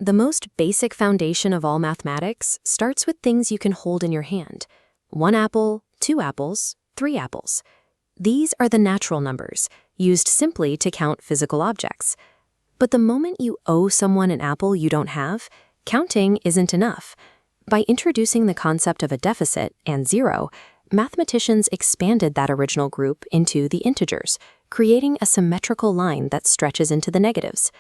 The most basic foundation of all mathematics starts with things you can hold in your hand. 1 apple, 2 apples, 3 apples. These are the natural numbers, used simply to count physical objects. But the moment you owe someone an apple you don't have, counting isn't enough. By introducing the concept of a deficit and zero, mathematicians expanded that original group into the integers, creating a symmetrical line that stretches into the negatives.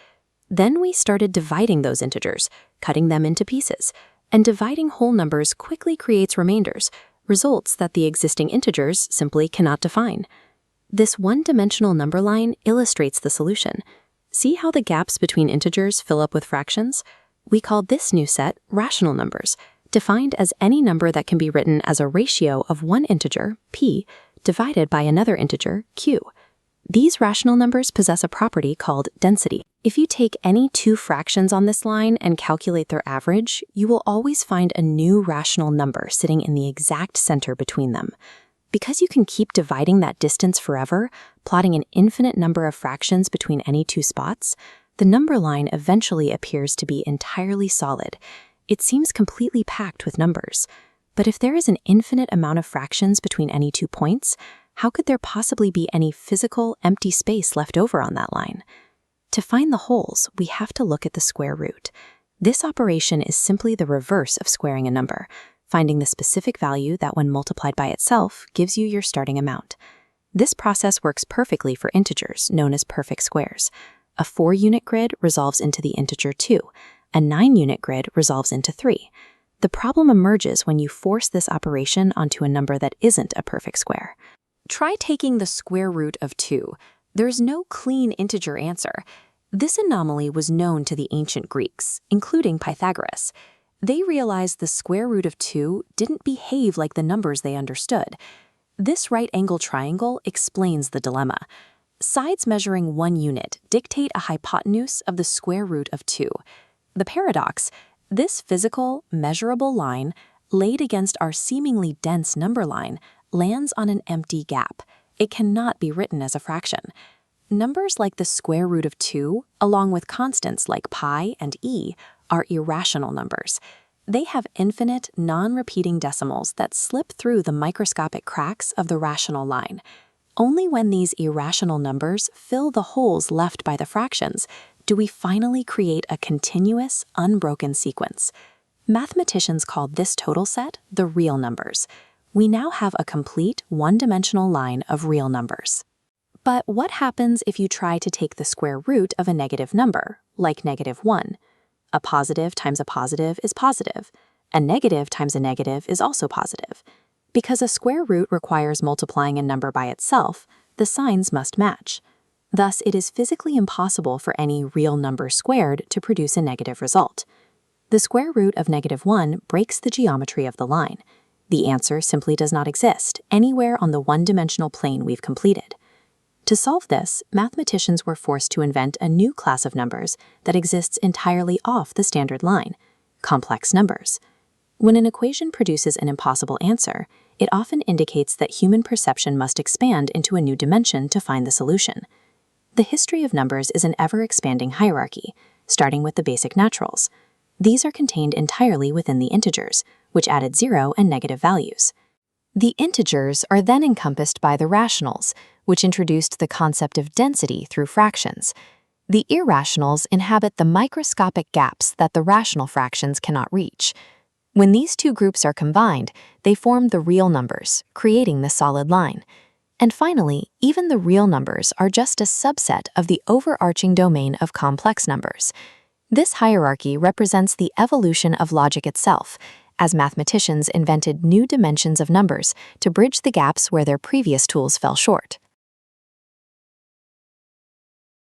Then we started dividing those integers, cutting them into pieces, and dividing whole numbers quickly creates remainders, results that the existing integers simply cannot define. This one-dimensional number line illustrates the solution. See how the gaps between integers fill up with fractions? We call this new set rational numbers, defined as any number that can be written as a ratio of one integer, p, divided by another integer, q. These rational numbers possess a property called density. If you take any two fractions on this line and calculate their average, you will always find a new rational number sitting in the exact center between them. Because you can keep dividing that distance forever, plotting an infinite number of fractions between any two spots, the number line eventually appears to be entirely solid. It seems completely packed with numbers. But if there is an infinite amount of fractions between any 2 points, how could there possibly be any physical, empty space left over on that line? To find the holes, we have to look at the square root. This operation is simply the reverse of squaring a number, finding the specific value that when multiplied by itself gives you your starting amount. This process works perfectly for integers, known as perfect squares. A 4-unit grid resolves into the integer 2. A 9-unit grid resolves into 3. The problem emerges when you force this operation onto a number that isn't a perfect square. Try taking the square root of 2. There's no clean integer answer. This anomaly was known to the ancient Greeks, including Pythagoras. They realized the square root of 2 didn't behave like the numbers they understood. This right-angle triangle explains the dilemma. Sides measuring 1 unit dictate a hypotenuse of the square root of 2. The paradox: this physical, measurable line, laid against our seemingly dense number line, lands on an empty gap. It cannot be written as a fraction. Numbers like the square root of 2, along with constants like pi and e, are irrational numbers. They have infinite, non-repeating decimals that slip through the microscopic cracks of the rational line. Only when these irrational numbers fill the holes left by the fractions do we finally create a continuous, unbroken sequence. Mathematicians call this total set the real numbers. We now have a complete, one-dimensional line of real numbers. But what happens if you try to take the square root of a negative number, like -1? A positive times a positive is positive. A negative times a negative is also positive. Because a square root requires multiplying a number by itself, the signs must match. Thus, it is physically impossible for any real number squared to produce a negative result. The square root of -1 breaks the geometry of the line. The answer simply does not exist anywhere on the one-dimensional plane we've completed. To solve this, mathematicians were forced to invent a new class of numbers that exists entirely off the standard line: complex numbers. When an equation produces an impossible answer, it often indicates that human perception must expand into a new dimension to find the solution. The history of numbers is an ever-expanding hierarchy, starting with the basic naturals. These are contained entirely within the integers, which added 0 and negative values. The integers are then encompassed by the rationals, which introduced the concept of density through fractions. The irrationals inhabit the microscopic gaps that the rational fractions cannot reach. When these two groups are combined, they form the real numbers, creating the solid line. And finally, even the real numbers are just a subset of the overarching domain of complex numbers. This hierarchy represents the evolution of logic itself, as mathematicians invented new dimensions of numbers to bridge the gaps where their previous tools fell short.